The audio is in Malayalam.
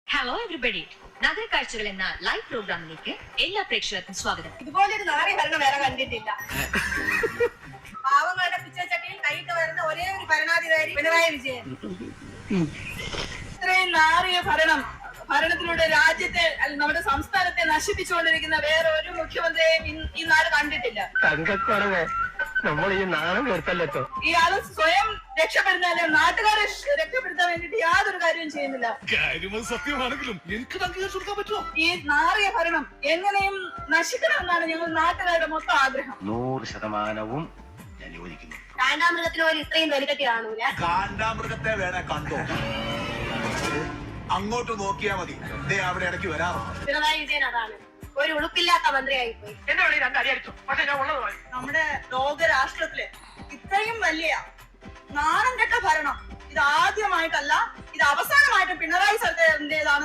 ഹലോ എവരിബഡി, നഗരക്കാഴ്ചകൾ എന്ന ലൈവ് പ്രോഗ്രാമിലേക്ക് എല്ലാ പ്രേക്ഷകർക്കും സ്വാഗതം. ഇതുപോലൊരു നാറി ഭരണം വേറെ കണ്ടിട്ടില്ല. പാവങ്ങളുടെ പിച്ചച്ചട്ടിയിൽ കൈയിട്ട് വരുന്ന ഒരേ ഒരു ഭരണാധികാരി പിണറായി വിജയൻ. ഇത്രയും നാറിയ ഭരണത്തിലൂടെ രാജ്യത്തെ നമ്മുടെ സംസ്ഥാനത്തെ നശിപ്പിച്ചുകൊണ്ടിരിക്കുന്ന വേറെ ഒരു മുഖ്യമന്ത്രിയെയും ഈ നാട് കണ്ടിട്ടില്ല. നമ്മൾ ഈ നാണം കേട്ടല്ലോ. ഇയാള് സ്വയം രക്ഷപ്പെടുത്താനും നാട്ടുകാരെ രക്ഷപ്പെടുത്താൻ വേണ്ടിട്ട് യാതൊരു കാര്യവും ചെയ്യുന്നില്ല. സത്യമാണെങ്കിലും എനിക്ക് അംഗീകരിച്ചു കൊടുക്കാൻ പറ്റുമോ? ഈ നാറിയ ഭരണം എങ്ങനെയും നശിക്കണമെന്നാണ് ഞങ്ങൾ നാട്ടുകാരുടെ മൊത്തം ആഗ്രഹം. 100% ഞാൻ യോജിക്കുന്നു. കാണ്ടാമൃഗത്തിന് പോലും ഇത്രയും തൊലിക്കട്ടി കാണൂല. കാണ്ടാമൃഗത്തെ വേണേ കണ്ടോ, അങ്ങോട്ട് നോക്കിയാ മതി. ദേ അവിടെ ഇടയ്ക്ക് വരാറുണ്ട്. പിണറായി വിജയൻ അതാണ് ഒരു ഉളുപ്പില്ലാത്ത മന്ത്രിയായി പോയി. നമ്മുടെ ലോകരാഷ്ട്രത്തില് ഇത്രയും വലിയ നാണം കെട്ട ഭരണം ഇത് ആദ്യമായിട്ടല്ല, ഇത് അവസാനമായിട്ട് പിണറായി സർക്കാരിന്റേതാണ്.